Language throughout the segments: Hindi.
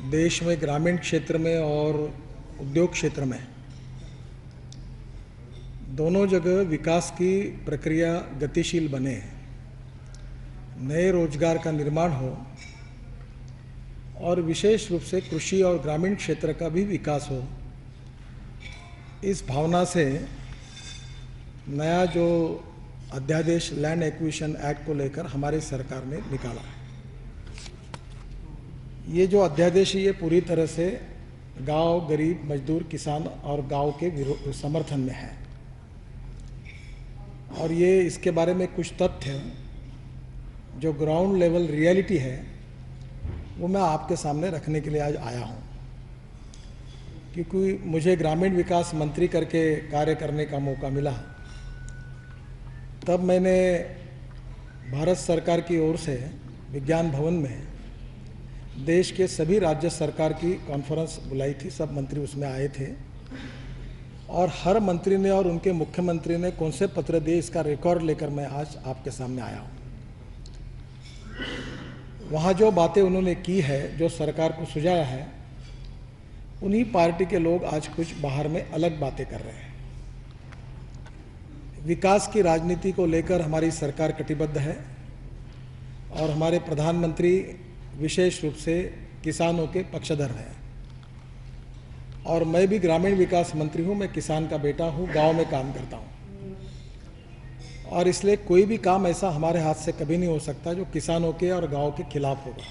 देश में ग्रामीण क्षेत्र में और उद्योग क्षेत्र में दोनों जगह विकास की प्रक्रिया गतिशील बने, नए रोजगार का निर्माण हो और विशेष रूप से कृषि और ग्रामीण क्षेत्र का भी विकास हो, इस भावना से नया जो अध्यादेश लैंड एक्विजिशन एक्ट को लेकर हमारी सरकार ने निकाला। ये जो अध्यादेश है ये पूरी तरह से गांव, गरीब, मजदूर, किसान और गांव के समर्थन में है और ये इसके बारे में कुछ तथ्य जो ग्राउंड लेवल रियलिटी है वो मैं आपके सामने रखने के लिए आज आया हूँ, क्योंकि मुझे ग्रामीण विकास मंत्री करके कार्य करने का मौका मिला। तब मैंने भारत सरकार की ओर से विज्ञान भवन में देश के सभी राज्य सरकार की कॉन्फ्रेंस बुलाई थी, सब मंत्री उसमें आए थे और हर मंत्री ने और उनके मुख्यमंत्री ने कौन से पत्र दिए इसका रिकॉर्ड लेकर मैं आज आपके सामने आया हूँ। वहाँ जो बातें उन्होंने की है, जो सरकार को सुझाया है, उन्हीं पार्टी के लोग आज कुछ बाहर में अलग बातें कर रहे हैं। विकास की राजनीति को लेकर हमारी सरकार कटिबद्ध है और हमारे प्रधानमंत्री विशेष रूप से किसानों के पक्षधर हैं और मैं भी ग्रामीण विकास मंत्री हूं, मैं किसान का बेटा हूं, गांव में काम करता हूं और इसलिए कोई भी काम ऐसा हमारे हाथ से कभी नहीं हो सकता जो किसानों के और गांव के खिलाफ होगा।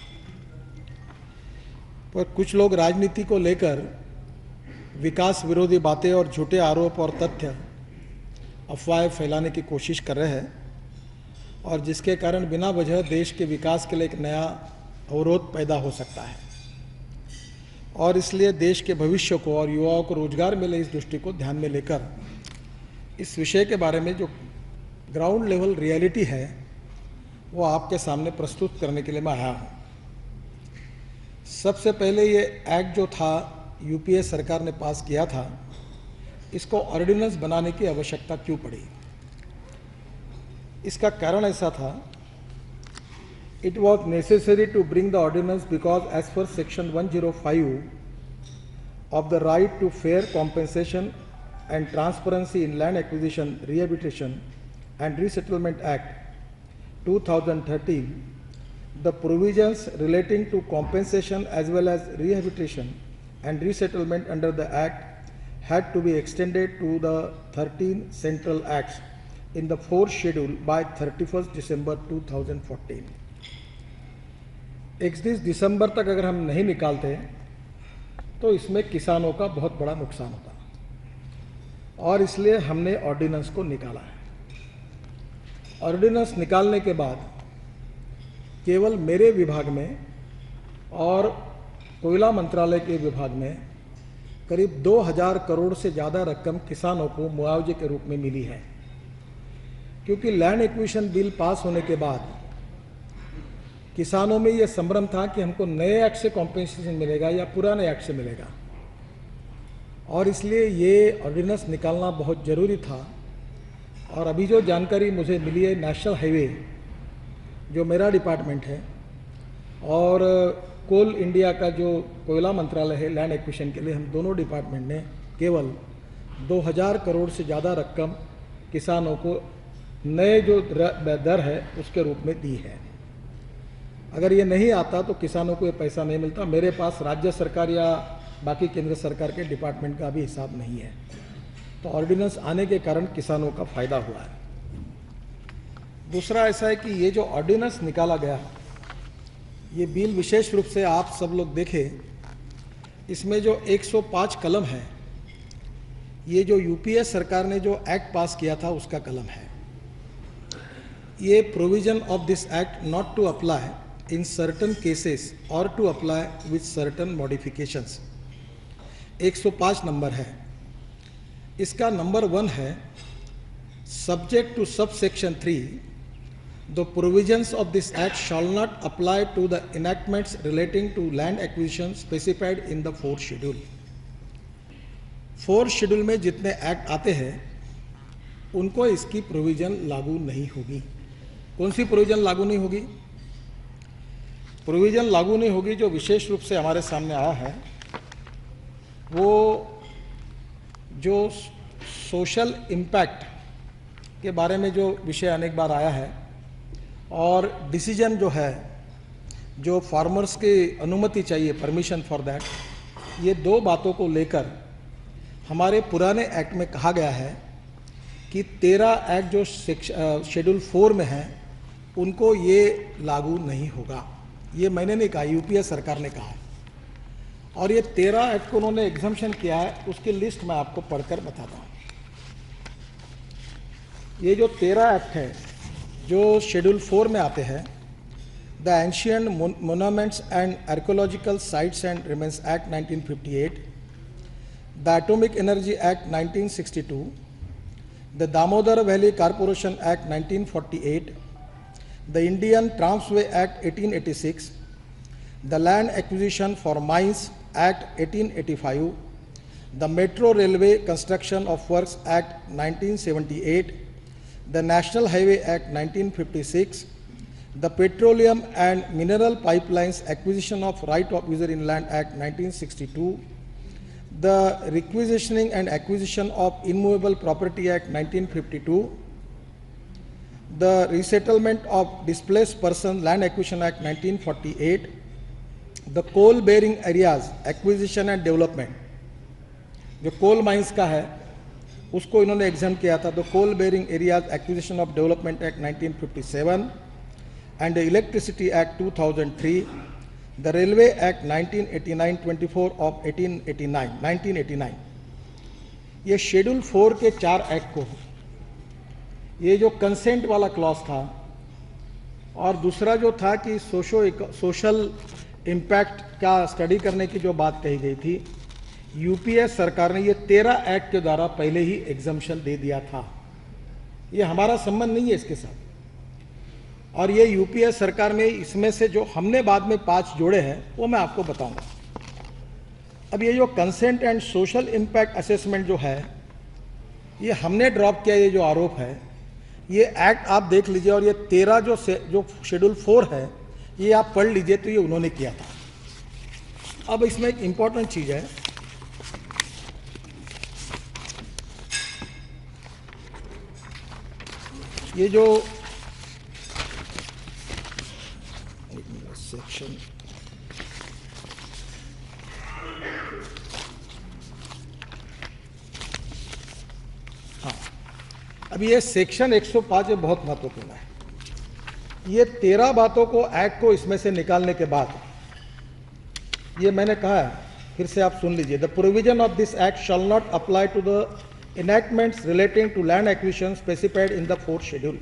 पर कुछ लोग राजनीति को लेकर विकास विरोधी बातें और झूठे आरोप और तथ्य, अफवाहें फैलाने की कोशिश कर रहे हैं और जिसके कारण बिना वजह देश के विकास के लिए एक नया अवरोध पैदा हो सकता है और इसलिए देश के भविष्य को और युवाओं को रोजगार मिले इस दृष्टि को ध्यान में लेकर इस विषय के बारे में जो ग्राउंड लेवल रियलिटी है वो आपके सामने प्रस्तुत करने के लिए मैं आया हूँ। सबसे पहले ये एक्ट जो था यूपीए सरकार ने पास किया था, इसको ऑर्डिनेंस बनाने की आवश्यकता क्यों पड़ी? इसका कारण ऐसा था, it was necessary to bring the ordinance because as per section 105 of the right to fair compensation and transparency in land acquisition, rehabilitation and resettlement act 2013, the provisions relating to compensation as well as rehabilitation and resettlement under the act had to be extended to the 13 central acts in the fourth schedule by 31st December 2014. 31 दिसंबर तक अगर हम नहीं निकालते तो इसमें किसानों का बहुत बड़ा नुकसान होता और इसलिए हमने ऑर्डिनेंस को निकाला है। ऑर्डिनेंस निकालने के बाद केवल मेरे विभाग में और कोयला मंत्रालय के विभाग में करीब 2000 करोड़ से ज़्यादा रकम किसानों को मुआवजे के रूप में मिली है, क्योंकि लैंड एक्विजिशन बिल पास होने के बाद किसानों में ये संभ्रम था कि हमको नए एक्ट से कॉम्पेंसेशन मिलेगा या पुराने एक्ट से मिलेगा और इसलिए ये ऑर्डिनेंस निकालना बहुत ज़रूरी था। और अभी जो जानकारी मुझे मिली है, नेशनल हाईवे जो मेरा डिपार्टमेंट है और कोल इंडिया का जो कोयला मंत्रालय है लैंड एक्विजिशन के लिए, हम दोनों डिपार्टमेंट ने केवल 2000 करोड़ से ज़्यादा रकम किसानों को नए जो दर है उसके रूप में दी है। अगर ये नहीं आता तो किसानों को ये पैसा नहीं मिलता। मेरे पास राज्य सरकार या बाकी केंद्र सरकार के डिपार्टमेंट का भी हिसाब नहीं है, तो ऑर्डिनेंस आने के कारण किसानों का फायदा हुआ है। दूसरा ऐसा है कि ये जो ऑर्डिनेंस निकाला गया, ये बिल विशेष रूप से आप सब लोग देखें, इसमें जो 105 कलम है, ये जो यूपीए सरकार ने जो एक्ट पास किया था उसका कलम है। ये provision of this act not to apply in certain cases or to apply with certain modifications 105 number है। इसका नंबर 1 है, subject to subsection 3 the provisions of this act shall not apply to the enactments relating to land acquisition specified in the fourth schedule। Fourth schedule में जितने एक्ट आते हैं उनको इसकी प्रोविजन लागू नहीं होगी। कौन सी प्रोविजन लागू नहीं होगी? प्रोविज़न लागू नहीं होगी। जो विशेष रूप से हमारे सामने आया है वो जो सोशल इम्पैक्ट के बारे में जो विषय अनेक बार आया है और डिसीजन जो है, जो फार्मर्स की अनुमति चाहिए, परमिशन फॉर दैट, ये दो बातों को लेकर हमारे पुराने एक्ट में कहा गया है कि 13 एक्ट जो शेड्यूल 4 में है उनको ये लागू नहीं होगा। ये मैंने नहीं कहा, यूपीए सरकार ने कहा है। और ये 13 एक्ट को उन्होंने एग्जम्पशन किया है, उसकी लिस्ट मैं आपको पढ़कर बताता हूँ। ये जो 13 एक्ट है जो शेड्यूल 4 में आते हैं, the ancient monuments and archaeological sites and remains act 1958, the atomic energy act 1962, the Damodar valley corporation act 1948, the Indian tramways act 1886, the Land Acquisition for Mines Act 1885, the Metro Railway Construction of Works Act 1978, the National Highway Act 1956, the Petroleum and Mineral Pipelines Acquisition of Right of User in Land Act 1962, the Requisitioning and Acquisition of Immovable Property Act 1952, the Resettlement of Displaced Person Land Acquisition Act 1948, the coal bearing areas acquisition and development, जो कोल माइंस का है उसको इन्होंने एग्जाम किया था। The coal bearing areas acquisition of development act 1957 and the electricity act 2003, the railway act 1989 24 of 1989। ये शेड्यूल 4 के 4 एक्ट को, ये जो कंसेंट वाला क्लॉज था और दूसरा जो था कि सोशल इम्पैक्ट का स्टडी करने की जो बात कही गई थी, यूपीए सरकार ने ये 13 एक्ट के द्वारा पहले ही एग्जम्पशन दे दिया था। ये हमारा संबंध नहीं है इसके साथ। और ये यूपीए सरकार में इसमें से जो हमने बाद में 5 जोड़े हैं वो मैं आपको बताऊंगा। अब ये जो consent and social impact assessment जो है, ये हमने ड्रॉप किया। ये जो आरोप है, ये एक्ट आप देख लीजिए और ये 13 जो शेड्यूल 4 है ये आप पढ़ लीजिए तो ये उन्होंने किया था। अब इसमें एक इंपॉर्टेंट चीज है, ये जो सेक्शन अब ये सेक्शन 105 ये बहुत महत्वपूर्ण है। ये 13 बातों को एक्ट को इसमें से निकालने के बाद ये मैंने कहा है, फिर से आप सुन लीजिए। The provision of this act shall not apply to the enactments relating to land acquisition specified in the 4th schedule.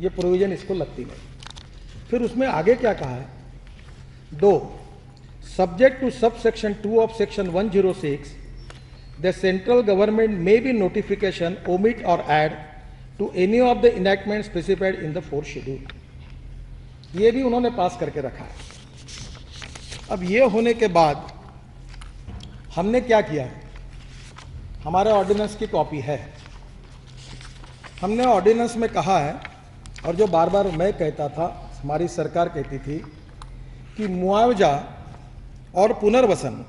ये प्रोविजन इसको लगती नहीं। फिर उसमें आगे क्या कहा है, 2 subject to sub section 2 of section 106 the central government may be notification omit और add to any of the enactment specified in the 4th schedule. ये भी उन्होंने पास करके रखा है। अब ये होने के बाद हमने क्या किया, हमारे ऑर्डिनेंस की कॉपी है। हमने ऑर्डिनेंस में कहा है, और जो बार बार मैं कहता था, हमारी सरकार कहती थी कि मुआवजा और पुनर्वसन,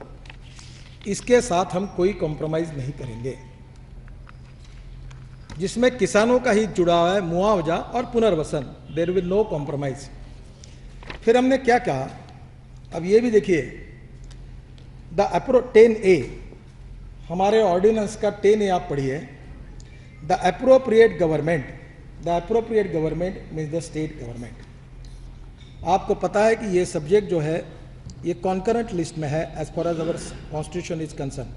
इसके साथ हम कोई कॉम्प्रोमाइज नहीं करेंगे। जिसमें किसानों का ही जुड़ा हुआ है, मुआवजा और पुनर्वसन, देयर विल नो कॉम्प्रोमाइज। फिर हमने क्या कहा, अब ये भी देखिए, द 10A हमारे ऑर्डिनेंस का 10A आप पढ़िए। The appropriate government, the appropriate government means the state government. आपको पता है कि ये सब्जेक्ट जो है ये कॉन्करेंट लिस्ट में है as far as our constitution is concern.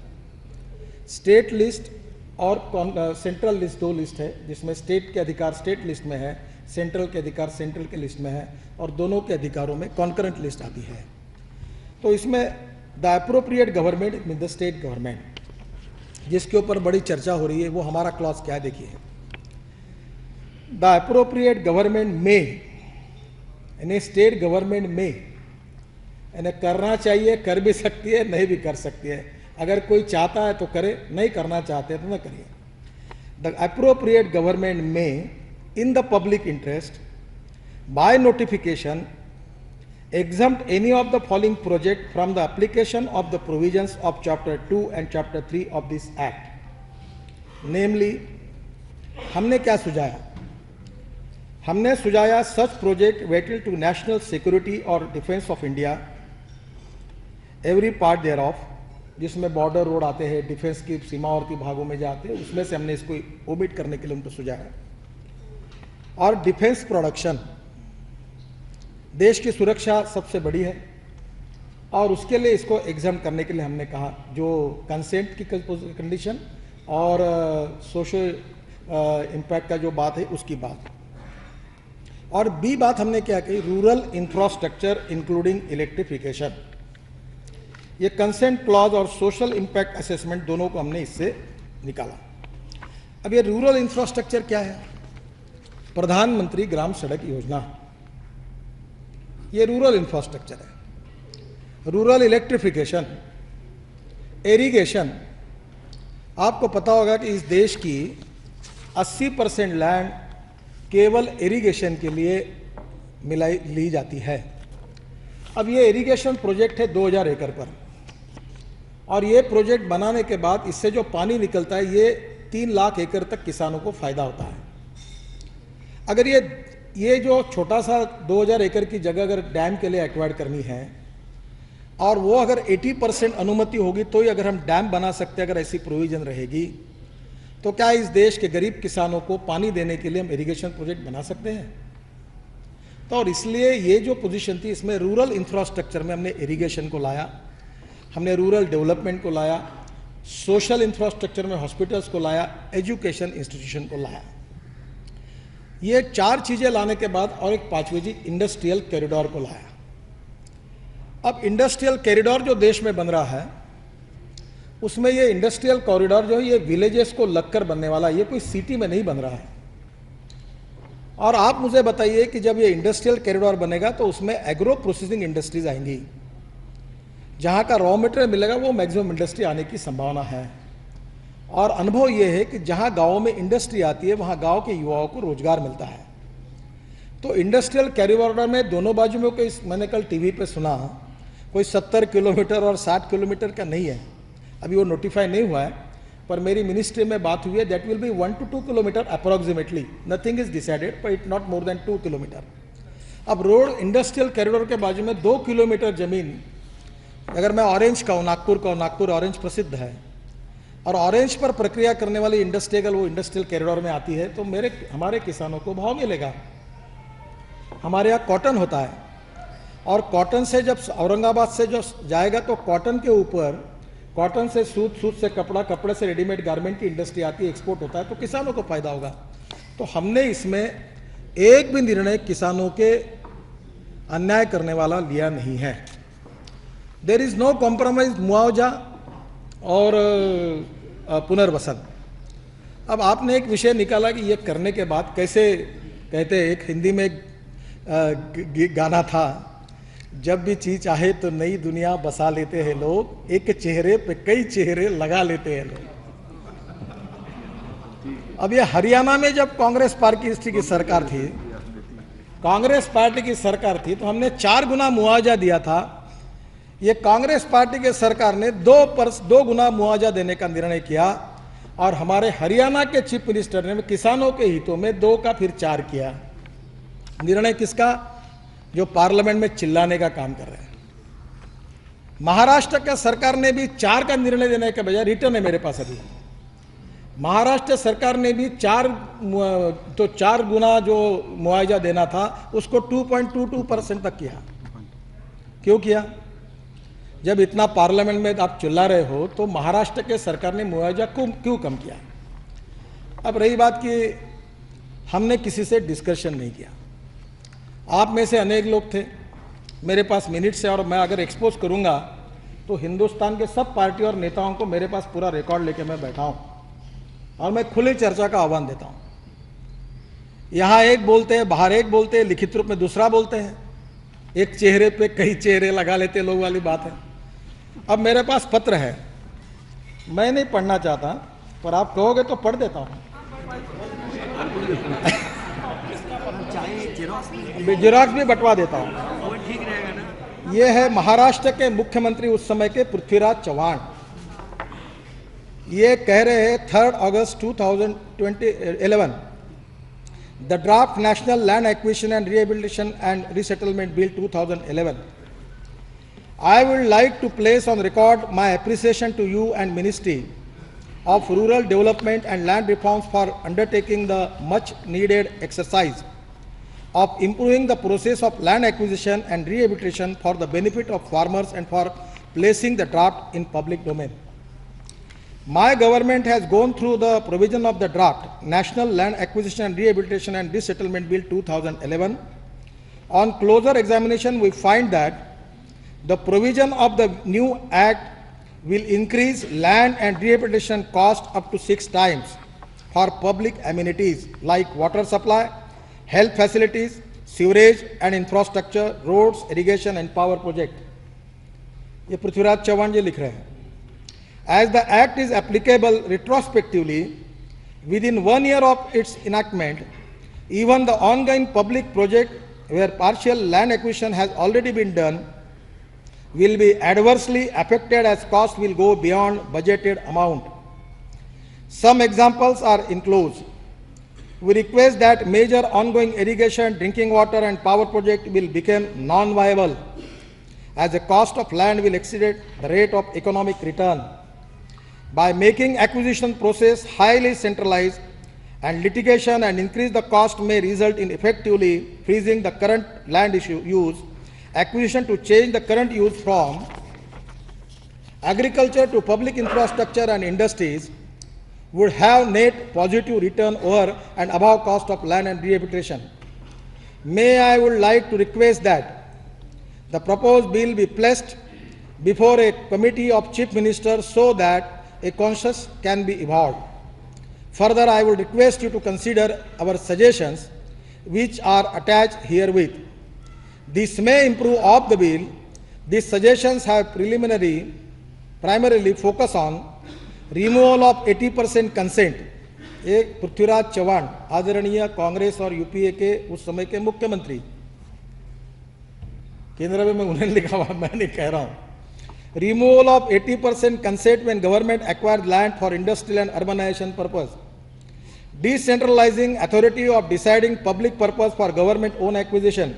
State list और सेंट्रल लिस्ट 2 लिस्ट है, जिसमें स्टेट के अधिकार स्टेट लिस्ट में है, सेंट्रल के अधिकार सेंट्रल के लिस्ट में है, और दोनों के अधिकारों में कॉन्करेंट लिस्ट आती है। तो इसमें the appropriate government mean the state government, जिसके ऊपर बड़ी चर्चा हो रही है, वो हमारा क्लॉज क्या है देखिए। द एप्रोप्रिएट गवर्नमेंट में, यानी स्टेट गवर्नमेंट में, यानी करना चाहिए, कर भी सकती है, नहीं भी कर सकती है। अगर कोई चाहता है तो करे, नहीं करना चाहते हैं तो ना करिए। द एप्रोप्रिएट गवर्नमेंट में in the public interest by notification exempt any of the following project from the application of the provisions of Chapter 2 and Chapter 3 of this Act. Namely, हमने क्या सुझाया? हमने सुझाया such project vital to national security or defense of India, every part thereof, जिसमें बॉर्डर रोड आते हैं, डिफेंस की सीमावर्ती भागों में जाते हैं, उसमें से हमने इसको ओमिट करने के लिए उनको सुझाया। और डिफेंस प्रोडक्शन, देश की सुरक्षा सबसे बड़ी है और उसके लिए इसको एग्जाम करने के लिए हमने कहा, जो कंसेंट की कंडीशन और सोशल इम्पैक्ट का जो बात है उसकी बात। और बी बात हमने क्या कही, रूरल इंफ्रास्ट्रक्चर इंक्लूडिंग इलेक्ट्रिफिकेशन। ये कंसेंट क्लॉज और सोशल इम्पैक्ट असेसमेंट दोनों को हमने इससे निकाला। अब ये रूरल इंफ्रास्ट्रक्चर क्या है? प्रधानमंत्री ग्राम सड़क योजना, ये रूरल इंफ्रास्ट्रक्चर है। रूरल इलेक्ट्रिफिकेशन, इरिगेशन, आपको पता होगा कि इस देश की 80% लैंड केवल इरिगेशन के लिए ली जाती है। अब ये इरिगेशन प्रोजेक्ट है 2000 एकड़ पर, और ये प्रोजेक्ट बनाने के बाद इससे जो पानी निकलता है ये 3 लाख एकड़ तक किसानों को फायदा होता है। अगर ये जो छोटा सा 2000 एकड़ की जगह अगर डैम के लिए एक्वायर करनी है और वो अगर 80% अनुमति होगी तो ही अगर हम डैम बना सकते हैं, अगर ऐसी प्रोविजन रहेगी तो क्या इस देश के गरीब किसानों को पानी देने के लिए हम इरिगेशन प्रोजेक्ट बना सकते हैं? तो और इसलिए ये जो पोजीशन थी इसमें रूरल इंफ्रास्ट्रक्चर में हमने इरिगेशन को लाया, हमने रूरल डेवलपमेंट को लाया, सोशल इंफ्रास्ट्रक्चर में हॉस्पिटल्स को लाया, एजुकेशन इंस्टीट्यूशन को लाया। ये 4 चीजें लाने के बाद और एक 5वीं चीज इंडस्ट्रियल कॉरिडोर को लाया। अब इंडस्ट्रियल कॉरिडोर जो देश में बन रहा है उसमें ये इंडस्ट्रियल कॉरिडोर जो है ये विलेजेस को लगकर बनने वाला, ये कोई सिटी में नहीं बन रहा है। और आप मुझे बताइए कि जब ये इंडस्ट्रियल कॉरिडोर बनेगा तो उसमें एग्रो प्रोसेसिंग इंडस्ट्रीज आएंगी, जहां का रॉ मटेरियल मिलेगा वो मैक्सिमम इंडस्ट्री आने की संभावना है। और अनुभव ये है कि जहां गांवों में इंडस्ट्री आती है वहां गांव के युवाओं को रोजगार मिलता है। तो इंडस्ट्रियल कॉरिडोर में दोनों बाजू में कोई, मैंने कल टीवी पे सुना, कोई 70 किलोमीटर और 60 किलोमीटर का नहीं है, अभी वो नोटिफाई नहीं हुआ है, पर मेरी मिनिस्ट्री में बात हुई है, that will be 1 to 2 kilometre approximately, nothing is decided, but it not more than 2 kilometre. अब रोड इंडस्ट्रियल कॉरिडोर के बाजू में 2 किलोमीटर जमीन, अगर मैं ऑरेंज का हूँ, नागपुर का हूँ, नागपुर ऑरेंज प्रसिद्ध है, और ऑरेंज पर प्रक्रिया करने वाली इंडस्ट्री अगर वो इंडस्ट्रियल कॉरिडोर में आती है तो हमारे किसानों को भाव मिलेगा। हमारे यहाँ कॉटन होता है और कॉटन से जब औरंगाबाद से जो जाएगा तो कॉटन के ऊपर, कॉटन से सूत, सूत से कपड़ा, कपड़े से रेडीमेड गारमेंट की इंडस्ट्री आती है, एक्सपोर्ट होता है, तो किसानों को फायदा होगा। तो हमने इसमें एक भी निर्णय किसानों के अन्याय करने वाला लिया नहीं है। देयर इज नो कॉम्प्रोमाइज मुआवजा और पुनर्वसन। अब आपने एक विषय निकाला कि ये करने के बाद कैसे, कहते एक हिंदी में गाना था, जब भी चीज चाहे तो नई दुनिया बसा लेते हैं लोग, एक चेहरे पे कई चेहरे लगा लेते हैं लोग। अब ये हरियाणा में जब कांग्रेस पार्टी की सरकार थी, कांग्रेस पार्टी की सरकार थी, तो हमने 4 गुना मुआवजा दिया था। ये कांग्रेस पार्टी की सरकार ने 2 गुना मुआवजा देने का निर्णय किया, और हमारे हरियाणा के चीफ मिनिस्टर ने किसानों के हितों में 2 का फिर 4 किया। निर्णय किसका? जो पार्लियामेंट में चिल्लाने का काम कर रहे हैं। महाराष्ट्र का सरकार ने भी 4 का निर्णय देने के बजाय, रिटर्न है मेरे पास अभी, महाराष्ट्र सरकार ने भी 4 गुना जो मुआवजा देना था उसको 2.22% तक किया। क्यों किया? जब इतना पार्लियामेंट में आप चिल्ला रहे हो तो महाराष्ट्र के सरकार ने मुआवजा क्यों कम किया? अब रही बात कि हमने किसी से डिस्कशन नहीं किया। आप में से अनेक लोग थे, मेरे पास मिनट्स है, और मैं अगर एक्सपोज करूंगा तो हिंदुस्तान के सब पार्टी और नेताओं को मेरे पास पूरा रिकॉर्ड लेके मैं बैठा हूं, और मैं खुली चर्चा का आह्वान देता हूं। यहां एक बोलते हैं, बाहर एक बोलते हैं, लिखित रूप में दूसरा बोलते हैं, एक चेहरे पे कई चेहरे लगा लेते लोग वाली बात है। अब मेरे पास पत्र है, मैं नहीं पढ़ना चाहता, पर आप कहोगे तो पढ़ देता हूं। जिराक्स भी बंटवा देता हूं। ठीक रहेगा ना? ये है महाराष्ट्र के मुख्यमंत्री उस समय के पृथ्वीराज चव्हाण। ये कह रहे हैं 3 अगस्त 2011 the draft national land acquisition and rehabilitation and resettlement bill 2011। I would like to place on record my appreciation to you and Ministry of Rural Development and Land Reforms for undertaking the much needed exercise of improving the process of land acquisition and rehabilitation for the benefit of farmers and for placing the draft in public domain. My government has gone through the provision of the draft National Land Acquisition and Rehabilitation and Resettlement Bill 2011. On closer examination, we find that the provision of the new act will increase land and rehabilitation cost up to 6 times for public amenities like water supply, health facilities, sewerage and infrastructure, roads, irrigation and power project. ये पृथ्वीराज चव्हाण जी लिख रहे हैं. As the act is applicable retrospectively within 1 year of its enactment, even the ongoing public project where partial land acquisition has already been done will be adversely affected as cost will go beyond budgeted amount. Some examples are enclosed. We request that major ongoing irrigation, drinking water and power project will become non-viable as the cost of land will exceed the rate of economic return. By making acquisition process highly centralized and litigation and increase the cost may result in effectively freezing the current land use acquisition to change the current use from agriculture to public infrastructure and industries would have net positive return over and above cost of land and rehabilitation. I would like to request that the proposed bill be placed before a committee of chief ministers so that a consensus can be evolved. Further, I would request you to consider our suggestions which are attached herewith. This may improve of the bill. These suggestions have primarily focus on removal of 80% consent. एक पृथ्वीराज चव्हाण आदरणीय कांग्रेस और यूपीए के उस समय के मुख्यमंत्री, केंद्र में मैं उन्हें लिखा हुआ, मैं नहीं कह रहा हूं. Removal of 80% consent when government acquires land for industrial and urbanization purpose. Decentralizing authority of deciding public purpose for government own acquisition.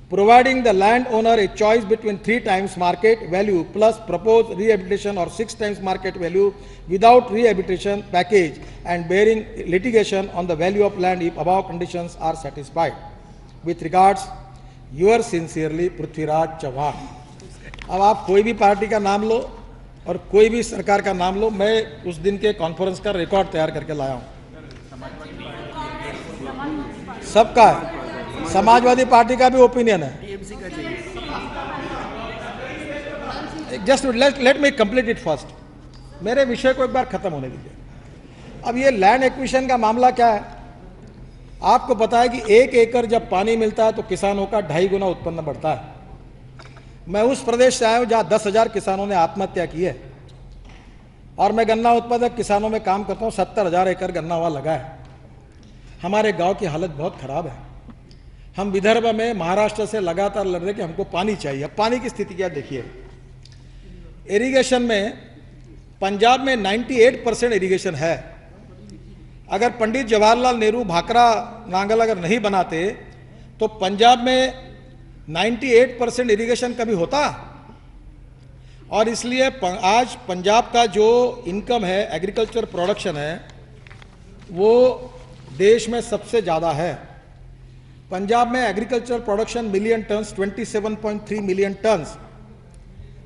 Providing the landowner a choice between 3 times market value plus proposed rehabilitation or 6 times market value without rehabilitation package and bearing litigation on the value of land if above conditions are satisfied. With regards, yours sincerely, Prithviraj Chavan. अब आप कोई भी पार्टी का नाम लो और कोई भी सरकार का नाम लो, मैं उस दिन के कॉन्फ्रेंस का रिकॉर्ड तैयार करके लाया हूं. सबका है, समाजवादी पार्टी का भी ओपिनियन है. Just let me complete it first. मेरे विषय को एक बार खत्म होने दीजिए. अब ये लैंड एक्विजिशन का मामला क्या है? आपको पता है कि 1 एकड़ जब पानी मिलता है तो किसानों का 2.5 गुना उत्पन्न बढ़ता है. मैं उस प्रदेश से आया हूं जहां 10,000 किसानों ने आत्महत्या की है और मैं गन्ना उत्पादक किसानों में काम करता हूं. 70,000 एकड़ गन्ना वहां लगा है. हमारे गांव की हालत बहुत खराब है. हम विदर्भ में महाराष्ट्र से लगातार लड़ रहे कि हमको पानी चाहिए. पानी की स्थिति क्या देखिए. इरिगेशन में पंजाब में 98% इरिगेशन है. अगर पंडित जवाहरलाल नेहरू भाखड़ा नांगल अगर नहीं बनाते तो पंजाब में 98% इरिगेशन कभी होता. और इसलिए आज पंजाब का जो इनकम है, एग्रीकल्चर प्रोडक्शन है, वो देश में सबसे ज़्यादा है. पंजाब में agriculture production million tons 27.3 million tons.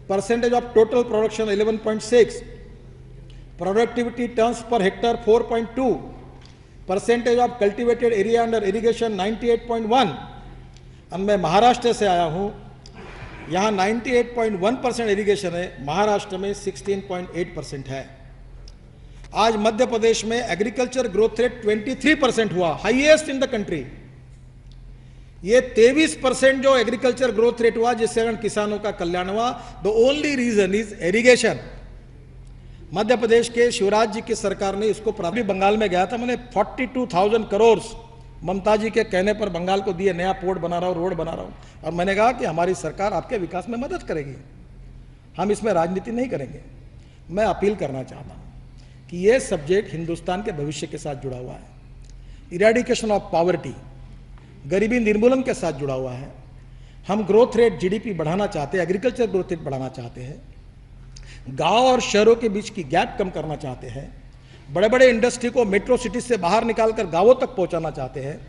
Percentage of total production 11.6. Productivity tons per hectare 4.2. Percentage of cultivated area under irrigation 98.1. अब मैं महाराष्ट्र से आया हूं, यहां 98.1% इरिगेशन है, महाराष्ट्र में 16.8% है. आज मध्य प्रदेश में एग्रीकल्चर ग्रोथ रेट 23% हुआ, हाईएस्ट इन द कंट्री. ये 23% जो एग्रीकल्चर ग्रोथ रेट हुआ जिससे कारण किसानों का कल्याण हुआ, the only reason is irrigation. Madhya Pradesh के शिवराज जी की सरकार ने इसको प्राथमिक. बंगाल में गया था, मैंने 42,000 करोड़ ममता जी के कहने पर बंगाल को दिए, नया पोर्ट बना रहा हूँ, रोड बना रहा हूँ, और मैंने कहा कि हमारी सरकार आपके विकास में मदद करेगी, हम इसमें राजनीति नहीं करेंगे। मैं अपील करना चाहता हूँ कि ये सब्जेक्ट हिंदुस्तान के भविष्य के साथ जुड़ा हुआ है, इरेडिकेशन ऑफ पॉवर्टी, गरीबी निर्मूलन के साथ जुड़ा हुआ है। हम ग्रोथ रेट जीडीपी बढ़ाना चाहते हैं, एग्रीकल्चर ग्रोथ रेट बढ़ाना चाहते हैं, गांव और शहरों के बीच की गैप कम करना चाहते हैं, बड़े बड़े इंडस्ट्री को मेट्रो सिटी से बाहर निकालकर गांवों तक पहुंचाना चाहते हैं,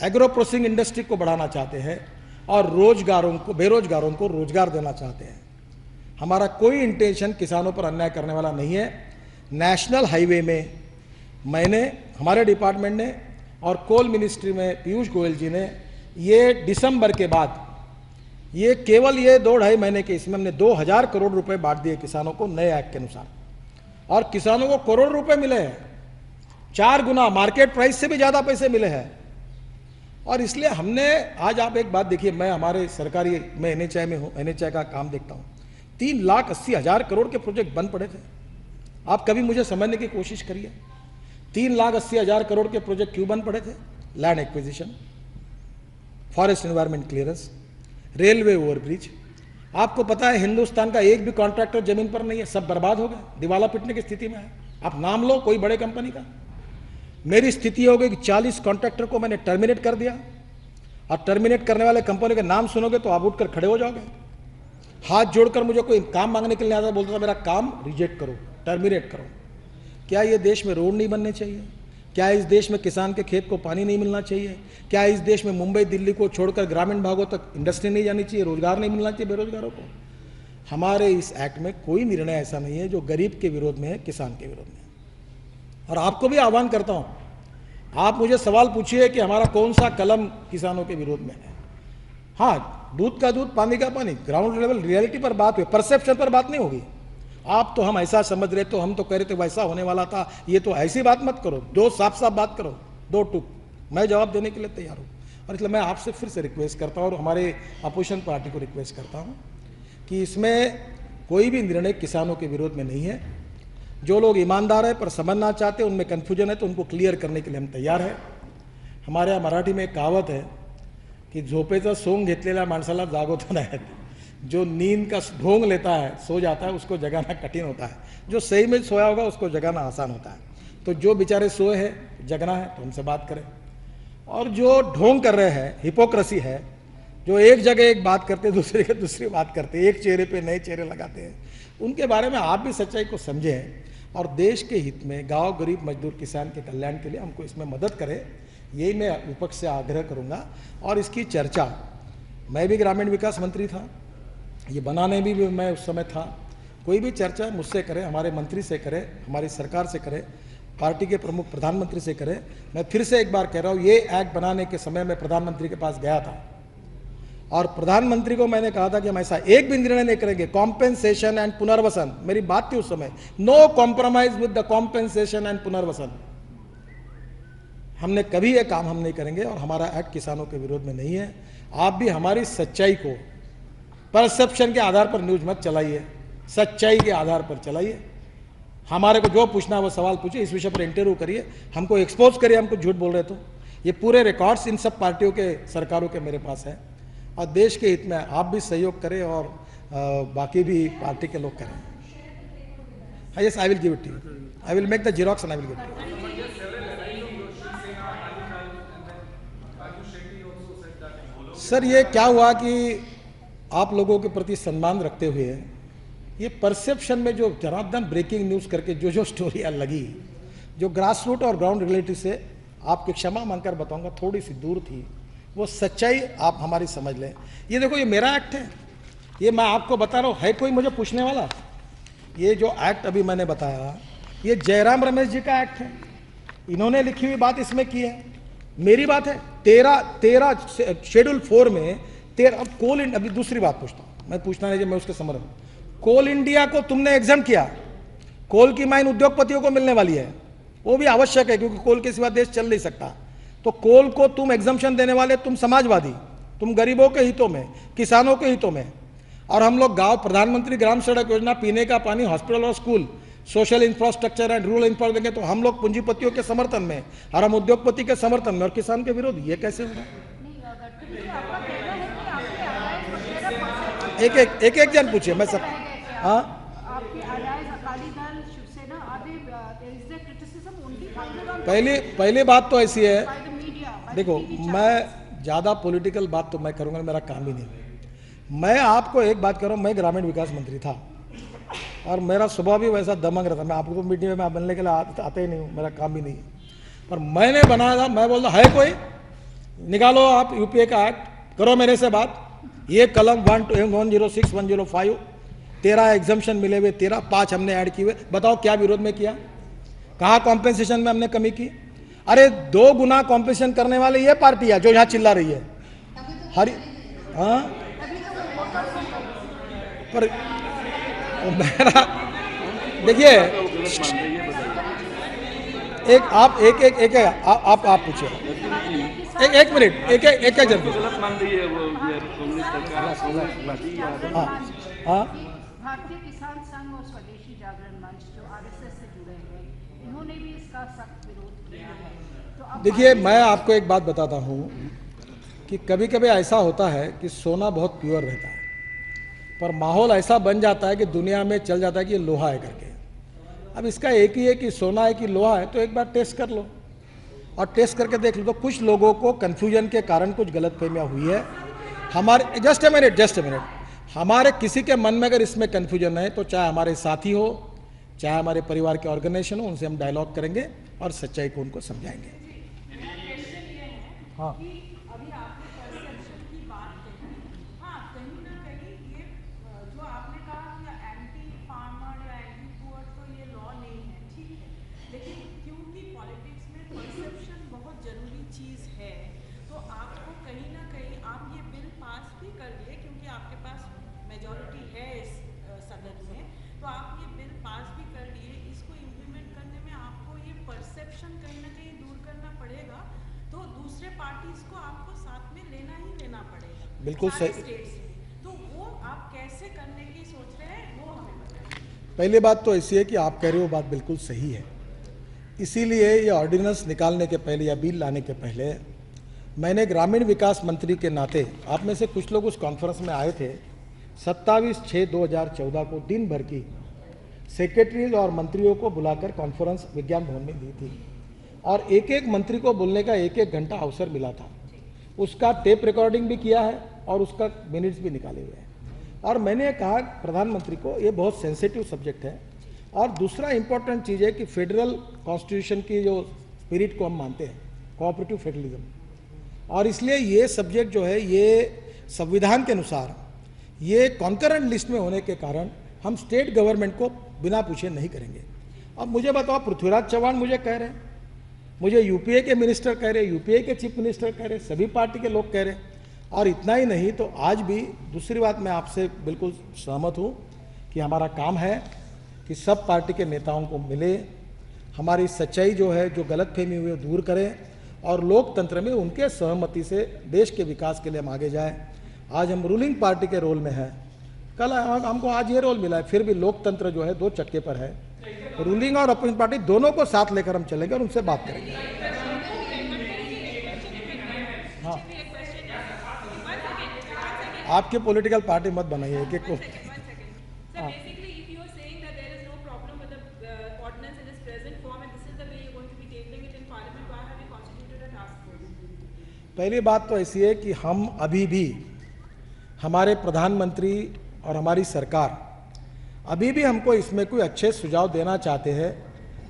एग्रो प्रोसेसिंग इंडस्ट्री को बढ़ाना चाहते हैं, और बेरोजगारों को रोजगार देना चाहते हैं। हमारा कोई इंटेंशन किसानों पर अन्याय करने वाला नहीं है। नेशनल हाईवे में हमारे डिपार्टमेंट ने और कोल मिनिस्ट्री में पीयूष गोयल जी ने ये दिसंबर के बाद ये केवल ये 2-2.5 महीने के इसमें हमने 2000 करोड़ रुपए बांट दिए किसानों को नए एक्ट के अनुसार, और किसानों को करोड़ रुपए मिले हैं, 4 गुना मार्केट प्राइस से भी ज्यादा पैसे मिले हैं। और इसलिए हमने आज आप एक बात देखिए, मैं हमारे सरकारी मैं एनएचआई में हूं, एनएचआई का काम देखता हूं, 3,80,000 करोड़ के प्रोजेक्ट बंद पड़े थे। आप कभी मुझे समझने की कोशिश करिए, 3,80,000 करोड़ के प्रोजेक्ट क्यों बंद पड़े थे? Land acquisition, forest environment clearance, railway overbridge. आपको पता है हिंदुस्तान का एक भी कॉन्ट्रैक्टर जमीन पर नहीं है, सब बर्बाद हो गए, दिवाला पिटने की स्थिति में है। आप नाम लो कोई बड़े कंपनी का। मेरी स्थिति हो गई कि 40 कॉन्ट्रैक्टर को मैंने टर्मिनेट कर दिया, और टर्मिनेट करने वाले कंपनी के नाम सुनोगे तो आप उठकर खड़े हो जाओगे। हाथ जोड़कर मुझे कोई काम मांगने के लिए आता, बोलता था मेरा काम रिजेक्ट करो, टर्मिनेट करो। क्या ये देश में रोड नहीं बनने चाहिए? क्या इस देश में किसान के खेत को पानी नहीं मिलना चाहिए? क्या इस देश में मुंबई दिल्ली को छोड़कर ग्रामीण भागों तक इंडस्ट्री नहीं जानी चाहिए, रोजगार नहीं मिलना चाहिए बेरोजगारों को? हमारे इस एक्ट में कोई निर्णय ऐसा नहीं है जो गरीब के विरोध में है, किसान के विरोध में है। और आपको भी आह्वान करता हूं, आप मुझे सवाल पूछिए कि हमारा कौन सा कलम किसानों के विरोध में है। हाँ, दूध का दूध पानी का पानी, ग्राउंड लेवल रियलिटी पर बात हुई, परसेप्शन पर बात नहीं होगी। आप तो हम ऐसा समझ रहे, तो हम तो कह रहे थे वैसा होने वाला था, ये तो ऐसी बात मत करो, दो साफ साफ बात करो, 2 टूक। मैं जवाब देने के लिए तैयार हूँ। और इसलिए मैं आपसे फिर से रिक्वेस्ट करता हूँ और हमारे अपोजिशन पार्टी को रिक्वेस्ट करता हूँ कि इसमें कोई भी निर्णय किसानों के विरोध में नहीं है। जो लोग ईमानदार है पर समझना चाहते हैं, उनमें कन्फ्यूजन है, तो उनको क्लियर करने के लिए हम तैयार हैं। हमारे यहाँ मराठी में एक कहावत है कि झोपेचं सोंग घेतलेल्या माणसाला जागवता नाही, जो नींद का ढोंग लेता है, सो जाता है, उसको जगाना कठिन होता है। जो सही में सोया होगा उसको जगाना आसान होता है। तो जो बेचारे सोए हैं, जगना है तो उनसे बात करें। और जो ढोंग कर रहे हैं, हिपोक्रेसी है, जो एक जगह एक बात करते दूसरे के दूसरी बात करते, एक चेहरे पे नए चेहरे लगाते हैं, उनके बारे में आप भी सच्चाई को समझें और देश के हित में गाँव गरीब मजदूर किसान के कल्याण के लिए हमको इसमें मदद करें। यही मैं विपक्ष से आग्रह करूँगा। और इसकी चर्चा, मैं भी ग्रामीण विकास मंत्री था, ये बनाने भी मैं उस समय था। कोई भी चर्चा मुझसे करे, हमारे मंत्री से करे, हमारी सरकार से करे, पार्टी के प्रमुख प्रधानमंत्री से करे। मैं फिर से एक बार कह रहा हूँ, ये एक्ट बनाने के समय मैं प्रधानमंत्री के पास गया था और प्रधानमंत्री को मैंने कहा था कि हम ऐसा एक भी निर्णय नहीं करेंगे, कॉम्पेंसेशन एंड पुनर्वसन, मेरी बात थी उस समय, no compromise with the compensation and पुनर्वसन। हमने कभी ये काम हम नहीं करेंगे और हमारा एक्ट किसानों के विरोध में नहीं है। आप भी हमारी सच्चाई को परसेप्शन के आधार पर न्यूज मत चलाइए, सच्चाई के आधार पर चलाइए। हमारे को जो पूछना है वो सवाल पूछिए, इस विषय पर इंटरव्यू करिए, हमको एक्सपोज करिए, हमको झूठ बोल रहे तो। ये पूरे रिकॉर्ड्स इन सब पार्टियों के, सरकारों के मेरे पास है। और देश के हित में आप भी सहयोग करें और बाकी भी पार्टी के लोग करें। Yes, I will give it to you, I will make the xerox and I will give it to you. Sir, ये क्या हुआ कि आप लोगों के प्रति सम्मान रखते हुए ये परसेप्शन में जो जनार्दन ब्रेकिंग न्यूज़ करके जो स्टोरियाँ लगी, जो ग्रास रूट और ग्राउंड रियलिटी से आपकी क्षमा मांगकर बताऊंगा थोड़ी सी दूर थी, वो सच्चाई आप हमारी समझ लें। ये देखो, ये मेरा एक्ट है, ये मैं आपको बता रहा हूँ, है कोई मुझे पूछने वाला? ये जो एक्ट अभी मैंने बताया, ये जयराम रमेश जी का एक्ट है, इन्होंने लिखी हुई बात इसमें की है, मेरी बात है। 13 शेड्यूल 4 में 13। अब कोल इंडिया, अभी दूसरी बात पूछता हूँ, मैं पूछना नहीं, मैं उसके समझ रहा हूँ। कोल इंडिया को तुमने एग्जाम किया, कोल की माइन उद्योगपतियों को मिलने वाली है, वो भी आवश्यक है क्योंकि कोल के सिवा देश चल नहीं सकता। तो कोल को तुम एग्जम्पशन देने वाले, तुम समाजवादी, तुम गरीबों के हितों में, किसानों के हितों में। और हम लोग गांव, प्रधानमंत्री ग्राम सड़क योजना, पीने का पानी, हॉस्पिटल और school, social infrastructure and rural infrastructure देंगे, तो हम लोग पूंजीपतियों के समर्थन में और हम उद्योगपति के समर्थन में और किसान के विरोध, ये कैसे होगा? एक एक जन पूछिए, मैं सब। हाँ, पहली बात तो ऐसी है, देखो मैं ज़्यादा पॉलिटिकल बात तो मैं करूँगा, मेरा काम ही नहीं। मैं आपको एक बात कर रहा हूँ, मैं ग्रामीण विकास मंत्री था और मेरा स्वभाव भी वैसा दमंग रहता। मैं आपको तो मीटिंग में मैं बनने के लिए आते ही नहीं हूँ, मेरा काम भी नहीं है। पर मैंने बनाया था, मैं बोलता है कोई निकालो आप यूपीए का एक्ट, करो मेरे से बात। ये कलम 106, 105 13 एग्जम्पशन मिले हुए, 13 5 हमने ऐड किए हुए, बताओ क्या विरोध में किया? कहाँ कॉम्पेंसेशन में हमने कमी की? अरे 2 गुना कॉम्पेंसेशन करने वाले ये पार्टी है जो यहाँ चिल्ला रही है हरी। हाँ, पर मेरा देखिए, एक आप एक आप पूछिए, एक मिनट, एक जल्दी। हाँ, भारतीय किसान संघ और स्वदेशी जागरण मंच जो आरएसएस से जुड़े हैं, इन्होंने भी इसका सख्त विरोध किया है। तो अब देखिए, मैं आपको एक बात बताता हूँ कि कभी कभी ऐसा होता है कि सोना बहुत प्योर रहता है, पर माहौल ऐसा बन जाता है कि दुनिया में चल जाता है कि ये लोहा है करके। अब इसका एक ही है कि सोना है कि लोहा है, तो एक बार टेस्ट कर लो और टेस्ट करके देख लो। तो कुछ लोगों को कन्फ्यूजन के कारण कुछ गलतफहमियां हुई है हमारे। जस्ट ए मिनट, हमारे किसी के मन में अगर इसमें कन्फ्यूजन है तो चाहे हमारे साथी हो, चाहे हमारे परिवार के ऑर्गेनाइजेशन हो, उनसे हम डायलॉग करेंगे और सच्चाई को उनको समझाएंगे। हाँ, बिल्कुल सही। तो वो आप कैसे करने की सोच रहे हैं, वो हमें बताइए। पहली बात तो ऐसी है कि आप कह रहे हो बात बिल्कुल सही है, इसीलिए ये ऑर्डिनेंस निकालने के पहले या बिल लाने के पहले मैंने ग्रामीण विकास मंत्री के नाते, आप में से कुछ लोग उस कॉन्फ्रेंस में आए थे, 27/6/2014 को दिन भर की सेक्रेटरीज और मंत्रियों को बुलाकर कॉन्फ्रेंस विज्ञान भवन में दी थी और एक एक मंत्री को बोलने का 1-1 घंटा अवसर मिला था। उसका टेप रिकॉर्डिंग भी किया है और उसका मिनट्स भी निकाले हुए हैं। और मैंने कहा प्रधानमंत्री को, ये बहुत सेंसिटिव सब्जेक्ट है और दूसरा इंपॉर्टेंट चीज़ है कि फेडरल कॉन्स्टिट्यूशन की जो स्पिरिट को हम मानते हैं, कोऑपरेटिव फेडरलिज्म, और इसलिए ये सब्जेक्ट जो है ये संविधान के अनुसार ये कॉन्करेंट लिस्ट में होने के कारण हम स्टेट गवर्नमेंट को बिना पूछे नहीं करेंगे। अब मुझे बताओ, पृथ्वीराज चौहान मुझे कह रहे हैं, मुझे यूपीए के मिनिस्टर कह रहे, यूपीए के चीफ मिनिस्टर कह रहे, सभी पार्टी के लोग कह रहे, और इतना ही नहीं तो आज भी दूसरी बात मैं आपसे बिल्कुल सहमत हूँ कि हमारा काम है कि सब पार्टी के नेताओं को मिले, हमारी सच्चाई जो है, जो गलतफहमी हुई है दूर करें और लोकतंत्र में उनके सहमति से देश के विकास के लिए हम आगे जाएं। आज हम रूलिंग पार्टी के रोल में हैं, कल हमको आज ये रोल मिला है, फिर भी लोकतंत्र जो है 2 चक्के पर है। रूलिंग और अपोजिशन पार्टी दोनों को साथ लेकर हम चलेंगे और उनसे बात करेंगे। हाँ, आपकी पॉलिटिकल पार्टी मत बनाइए एक एक को। हाँ, पहली बात तो ऐसी है कि हम अभी भी, हमारे प्रधानमंत्री और हमारी सरकार अभी भी हमको इसमें कोई अच्छे सुझाव देना चाहते हैं,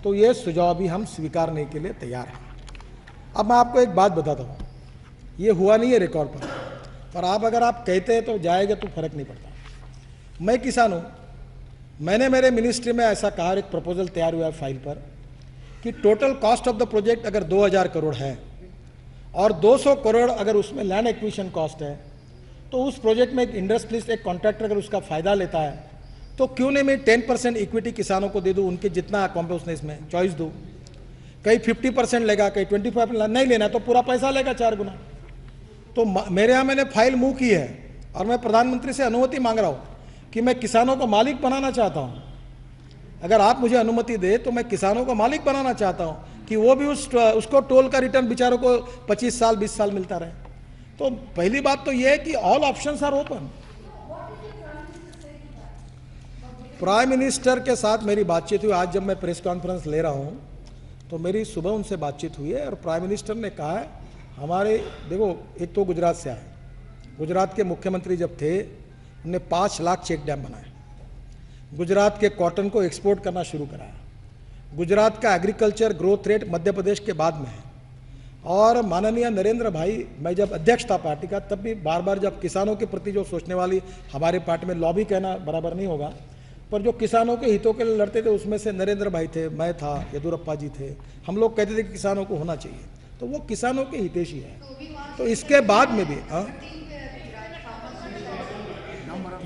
तो ये सुझाव भी हम स्वीकारने के लिए तैयार हैं। अब मैं आपको एक बात बताता हूँ, ये हुआ नहीं है रिकॉर्ड पर आप अगर आप कहते हैं तो जाएगा तो फर्क नहीं पड़ता। मैं किसान हूँ, मैंने मेरे मिनिस्ट्री में ऐसा कहा, एक प्रपोजल तैयार हुआ है फाइल पर कि total cost of the project अगर 2000 करोड़ है और 200 करोड़ अगर उसमें लैंड एक्विजिशन कॉस्ट है, तो उस प्रोजेक्ट में एक इंडस्ट्रियलिस्ट, एक कॉन्ट्रैक्टर अगर उसका फ़ायदा लेता है तो क्यों नहीं मैं 10% इक्विटी किसानों को दे दूँ, उनके जितना कॉम्पोस्ट इसमें चॉइस दूँ। कहीं 50% लेगा, कहीं 25% नहीं लेना तो पूरा पैसा लेगा 4 गुना। तो मेरे यहाँ मैंने फाइल मूव की है और मैं प्रधानमंत्री से अनुमति मांग रहा हूँ कि मैं किसानों को मालिक बनाना चाहता हूँ। अगर आप मुझे अनुमति दे तो मैं किसानों को मालिक बनाना चाहता हूं कि वो भी उसको टोल का रिटर्न बेचारों को 25 साल 20 साल मिलता रहे। तो पहली बात तो ये है कि all options are open. Prime minister के साथ मेरी बातचीत हुई। आज जब मैं प्रेस कॉन्फ्रेंस ले रहा हूं तो मेरी सुबह उनसे बातचीत हुई है और प्राइम मिनिस्टर ने कहा है हमारे, देखो एक तो गुजरात से आए, गुजरात के मुख्यमंत्री जब थे उन्होंने 5 लाख चेक डैम बनाए, गुजरात के कॉटन को एक्सपोर्ट करना शुरू कराया, गुजरात का एग्रीकल्चर ग्रोथ रेट मध्य प्रदेश के बाद में है। और माननीय नरेंद्र भाई, मैं जब अध्यक्ष था पार्टी का तब भी बार बार जब किसानों के प्रति जो सोचने वाली हमारे पार्टी में, लॉबी कहना बराबर नहीं होगा, पर जो किसानों के हितों के लिए लड़ते थे उसमें से नरेंद्र भाई थे, मैं था, येदुरप्पा जी थे। हम लोग कहते थे कि किसानों को होना चाहिए, तो वो किसानों के हितैषी है। तो इसके बाद में भी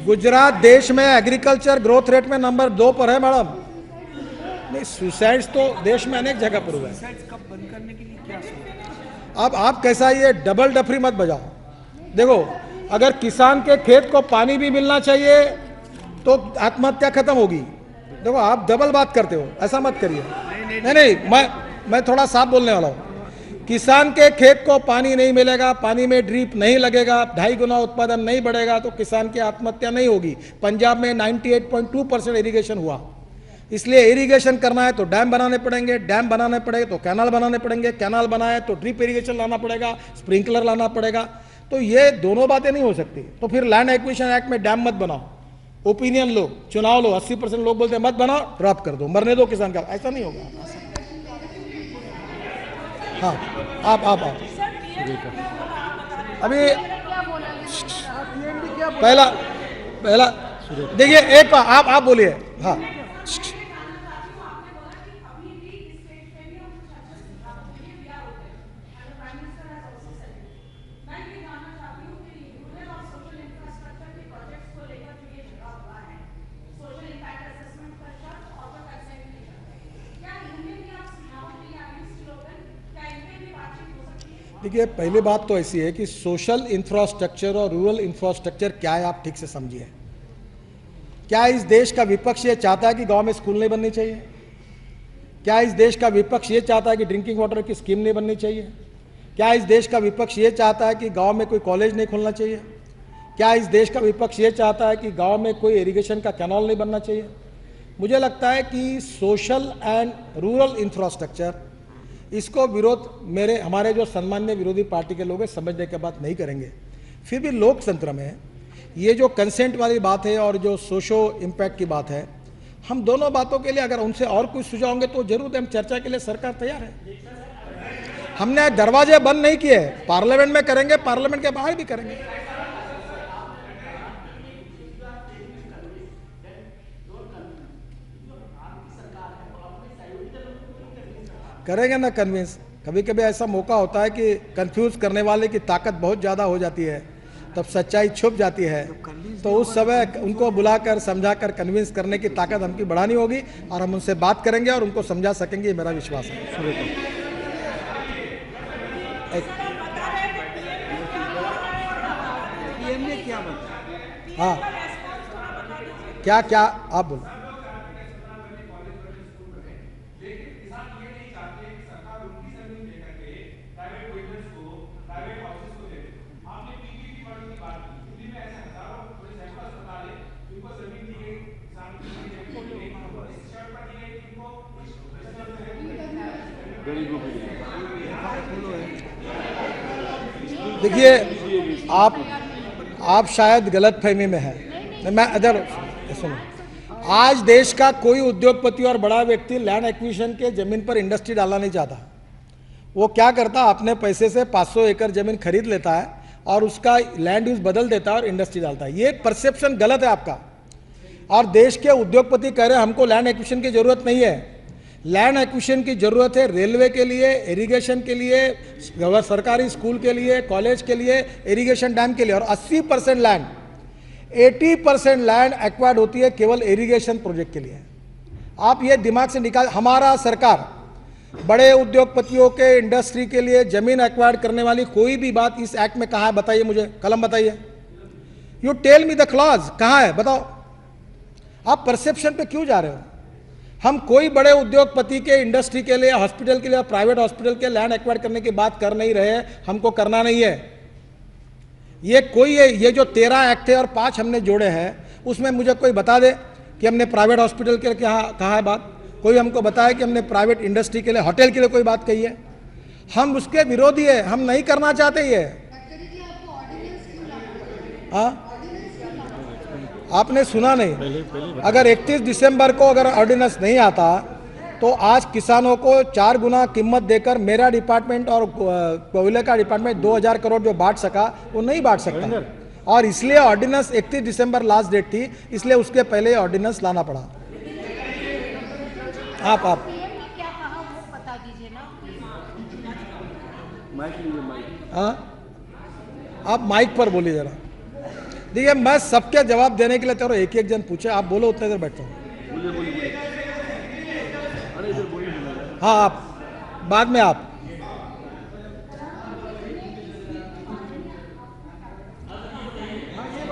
गुजरात देश में एग्रीकल्चर ग्रोथ रेट में नंबर 2 पर है मैडम। नहीं, सुसाइड्स तो देश में अनेक जगह पर हुआ है। कब बंद करने के लिए क्या अब आप कैसा, ये डबल डफरी मत बजाओ। देखो, अगर किसान के खेत को पानी भी मिलना चाहिए तो आत्महत्या खत्म होगी। देखो आप डबल बात करते हो, ऐसा मत करिए। नहीं, मैं थोड़ा साफ बोलने वाला हूँ। किसान के खेत को पानी नहीं मिलेगा, पानी में ड्रिप नहीं लगेगा, 2.5 गुना उत्पादन नहीं बढ़ेगा तो किसान की आत्महत्या नहीं होगी। पंजाब में 98.2% इरिगेशन हुआ। इसलिए इरिगेशन करना है तो डैम बनाने पड़ेंगे, डैम बनाने पड़ेंगे तो कैनाल बनाने पड़ेंगे, कैनाल बनाए तो ड्रिप इरिगेशन लाना पड़ेगा, स्प्रिंकलर लाना पड़ेगा। तो ये दोनों बातें नहीं हो सकती। तो फिर लैंड एक्विजिशन एक्ट में डैम मत बनाओ, ओपिनियन लो, चुनाव लो। 80% लोग बोलते हैं मत बनाओ, ड्रॉप कर दो, मरने दो किसान का। ऐसा नहीं होगा। हाँ, आप अभी पहला देखिए, एक आप बोलिए। हाँ, देखिए, पहली बात तो ऐसी है कि सोशल इंफ्रास्ट्रक्चर और रूरल इंफ्रास्ट्रक्चर क्या है आप ठीक से समझिए। क्या इस देश का विपक्ष ये चाहता है कि गांव में स्कूल नहीं बननी चाहिए? क्या इस देश का विपक्ष ये चाहता है कि ड्रिंकिंग वाटर की स्कीम नहीं बननी चाहिए? क्या इस देश का विपक्ष ये चाहता है कि गांव में कोई कॉलेज नहीं खोलना चाहिए? क्या इस देश का विपक्ष ये चाहता है कि गांव में कोई इरिगेशन का कैनाल नहीं बनना चाहिए? मुझे लगता है कि सोशल एंड रूरल इंफ्रास्ट्रक्चर, इसको विरोध हमारे जो सम्मान्य विरोधी पार्टी के लोग हैं समझने के बाद नहीं करेंगे। फिर भी लोकतंत्र में ये जो कंसेंट वाली बात है और जो सोशो इम्पैक्ट की बात है, हम दोनों बातों के लिए अगर उनसे और कुछ सुझाव होंगे तो जरूर हम चर्चा के लिए सरकार तैयार है। हमने दरवाजे बंद नहीं किए, पार्लियामेंट में करेंगे, पार्लियामेंट के बाहर भी करेंगे। करेंगे ना कन्विंस। कभी कभी ऐसा मौका होता है कि कंफ्यूज करने वाले की ताकत बहुत ज़्यादा हो जाती है, तब सच्चाई छुप जाती है। तो उस समय उनको बुलाकर समझाकर कन्विंस करने की ताकत हमकी बढ़ानी होगी और हम उनसे बात करेंगे और उनको समझा सकेंगे, ये मेरा विश्वास है। हाँ, क्या आप बोलो। देखिए, आप शायद गलतफहमी में हैं। मैं अदर सुनो, आज देश का कोई उद्योगपति और बड़ा व्यक्ति लैंड एक्विजिशन के जमीन पर इंडस्ट्री डालना नहीं चाहता। वो क्या करता, अपने पैसे से 500 एकड़ जमीन खरीद लेता है और उसका लैंड यूज बदल देता है और इंडस्ट्री डालता है। ये परसेप्शन गलत है आपका। और देश के उद्योगपति कह रहे हैं हमको लैंड एक्विजिशन की जरूरत नहीं है। लैंड एक्विजिशन की जरूरत है रेलवे के लिए, इरिगेशन के लिए, सरकारी स्कूल के लिए, कॉलेज के लिए, इरिगेशन डैम के लिए। और 80% लैंड, 80% लैंड एक्वायर्ड होती है केवल इरिगेशन प्रोजेक्ट के लिए। आप ये दिमाग से निकाल, हमारा सरकार बड़े उद्योगपतियों के इंडस्ट्री के लिए जमीन एक्वायर्ड करने वाली कोई भी बात इस एक्ट में कहाँ है? बताइए मुझे, कलम बताइए। You tell me the clause, कहाँ है बताओ। आप परसेप्शन पे क्यों जा रहे हो? हम कोई बड़े उद्योगपति के, इंडस्ट्री के लिए, हॉस्पिटल के लिए, प्राइवेट हॉस्पिटल के लैंड एक्वायर करने की बात कर नहीं रहे, हमको करना नहीं है। ये जो 13 एक्ट है और 5 हमने जोड़े हैं, उसमें मुझे कोई बता दे कि हमने प्राइवेट हॉस्पिटल के लिए कहा है बात, कोई हमको बताया कि हमने प्राइवेट इंडस्ट्री के लिए, होटल के लिए कोई बात कही है। हम उसके विरोधी है, हम नहीं करना चाहते ये। हाँ, आपने सुना नहीं? अगर 31 दिसंबर को अगर ऑर्डिनेंस नहीं आता तो आज किसानों को 4 गुना कीमत देकर मेरा डिपार्टमेंट और कोयले का डिपार्टमेंट 2000 करोड़ जो बांट सका वो नहीं बांट सकता, और इसलिए ऑर्डिनेंस 31 दिसंबर लास्ट डेट थी, इसलिए उसके पहले ऑर्डिनेंस लाना पड़ा। आप पीएम ने क्या कहा वो बता दीजिए ना। हाँ, आप माइक पर बोलिए जरा। देखिए, मैं सबके जवाब देने के लिए तैयार हूं, एक एक जन पूछे, आप बोलो उतने देर बैठता हूँ। हाँ, आप बाद में। आप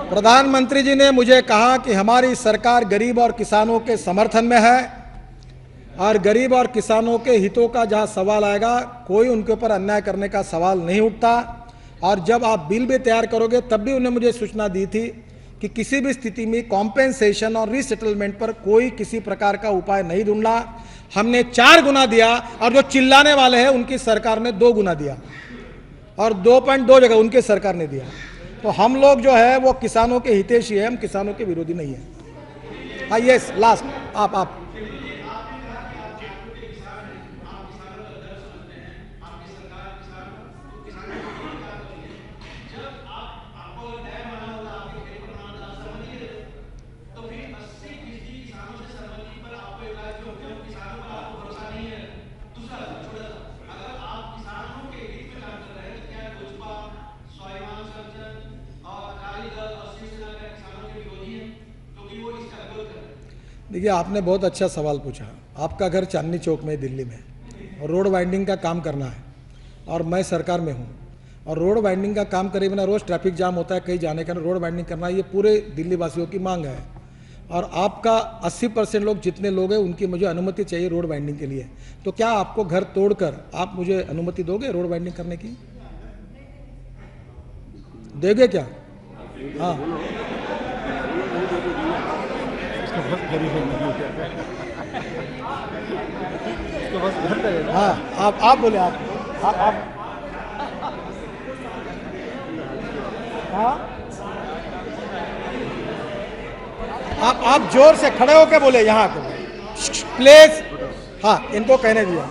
प्रधानमंत्री जी ने मुझे कहा कि हमारी सरकार गरीब और किसानों के समर्थन में है, और गरीब और किसानों के हितों का जहां सवाल आएगा, कोई उनके ऊपर अन्याय करने का सवाल नहीं उठता। और जब आप बिल भी तैयार करोगे तब भी उन्हें मुझे सूचना दी थी कि किसी भी स्थिति में कॉम्पेंसेशन और रीसेटलमेंट पर कोई किसी प्रकार का उपाय नहीं ढूंढना। हमने 4 गुना दिया, और जो चिल्लाने वाले हैं उनकी सरकार ने 2 गुना दिया, और 2.2 जगह उनकी सरकार ने दिया। तो हम लोग जो है वो किसानों के हितैषी है, हम किसानों के विरोधी नहीं है। हाँ, यस, लास्ट आप देखिए, आपने बहुत अच्छा सवाल पूछा। आपका घर चांदनी चौक में, दिल्ली में, और रोड वाइंडिंग का काम करना है, और मैं सरकार में हूँ, और रोड वाइंडिंग का काम करे बिना रोज़ ट्रैफिक जाम होता है, कहीं जाने का रोड वाइंडिंग करना, ये पूरे दिल्ली वासियों की मांग है। और आपका 80% लोग जितने लोग हैं उनकी मुझे अनुमति चाहिए रोड वाइंडिंग के लिए। तो क्या आपको घर तोड़कर आप मुझे अनुमति दोगे रोड वाइंडिंग करने की? देगे क्या? हाँ, हाँ, आप बोले। आप हाँ, आप जोर से खड़े होके बोले यहाँ को प्लीज। हाँ, इनको कहने दिया।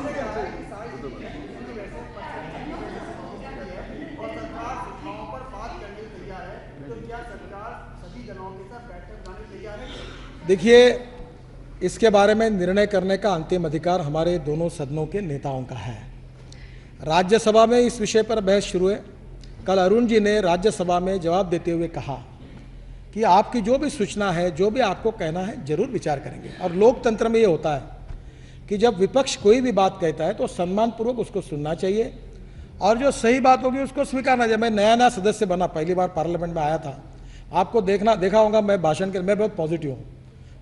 देखिए, इसके बारे में निर्णय करने का अंतिम अधिकार हमारे दोनों सदनों के नेताओं का है। राज्यसभा में इस विषय पर बहस शुरू है। कल अरुण जी ने राज्यसभा में जवाब देते हुए कहा कि आपकी जो भी सूचना है, जो भी आपको कहना है, जरूर विचार करेंगे। और लोकतंत्र में ये होता है कि जब विपक्ष कोई भी बात कहता है तो सम्मानपूर्वक उसको सुनना चाहिए, और जो सही बात होगी उसको स्वीकारना चाहिए। मैं नया सदस्य बना, पहली बार पार्लियामेंट में आया था। आपको देखा होगा मैं भाषण के, मैं बहुत पॉजिटिव हूँ,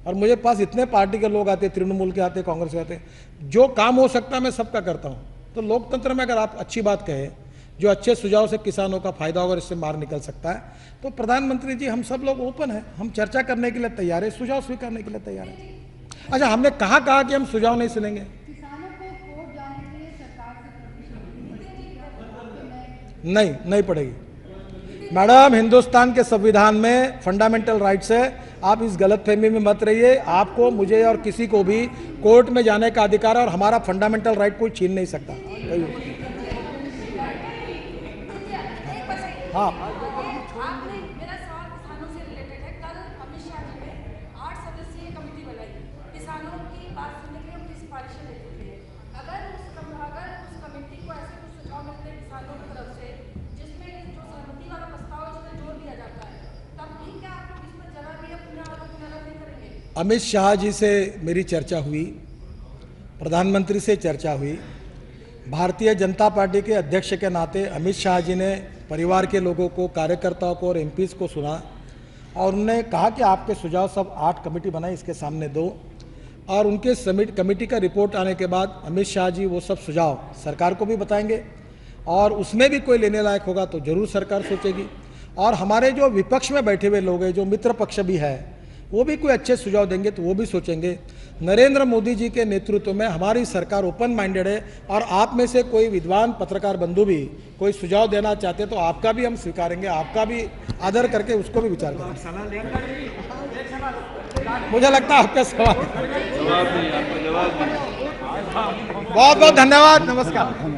और मुझे पास इतने पार्टी के लोग आते, तृणमूल के आते, कांग्रेस के आते, जो काम हो सकता है मैं सबका करता हूँ। तो लोकतंत्र में अगर आप अच्छी बात कहें, जो अच्छे सुझाव से किसानों का फायदा होगा, इससे मार निकल सकता है, तो प्रधानमंत्री जी हम सब लोग ओपन है, हम चर्चा करने के लिए तैयार है, सुझाव स्वीकारने के लिए तैयार है। अच्छा, हमने कहा कि हम सुझाव नहीं सुनेंगे? नहीं पड़ेगी मैडम। हिंदुस्तान के संविधान में फंडामेंटल राइट्स है, आप इस गलतफहमी में मत रहिए। आपको, मुझे और किसी को भी कोर्ट में जाने का अधिकार है, और हमारा फंडामेंटल राइट कोई छीन नहीं सकता। हाँ, मेरा सवाल किसानों से रिलेटेड है। कल अमित शाह जी ने 8 सदस्यीय कमेटी बनाई किसानों की बात सुनने के लिए, उनकी सिफारिशें लेते थे। अगर उस कमेटी को ऐसे कुछ सुझाव मिलते हैं किसानों की तरफ से जिसमें जो सहमति वाला प्रस्ताव है उसमें जोर दिया जाता है, तब भी क्या आप लोग इस पर जरा भी अपना नहीं करेंगे? अमित शाह जी से मेरी चर्चा हुई, प्रधानमंत्री से चर्चा हुई। भारतीय जनता पार्टी के अध्यक्ष के नाते अमित शाह जी ने परिवार के लोगों को, कार्यकर्ताओं को और एमपीज़ को सुना, और उन्होंने कहा कि आपके सुझाव सब 8 कमेटी बनाई, इसके सामने दो। और उनके कमेटी का रिपोर्ट आने के बाद अमित शाह जी वो सब सुझाव सरकार को भी बताएंगे और उसमें भी कोई लेने लायक होगा तो जरूर सरकार सोचेगी। और हमारे जो विपक्ष में बैठे हुए लोग हैं, जो मित्र पक्ष भी है, वो भी कोई अच्छे सुझाव देंगे तो वो भी सोचेंगे। नरेंद्र मोदी जी के नेतृत्व में हमारी सरकार ओपन माइंडेड है और आप में से कोई विद्वान पत्रकार बंधु भी कोई सुझाव देना चाहते तो आपका भी हम स्वीकारेंगे, आपका भी आदर करके उसको भी विचार करेंगे। मुझे लगता है आपका सवाल। बहुत बहुत धन्यवाद, नमस्कार।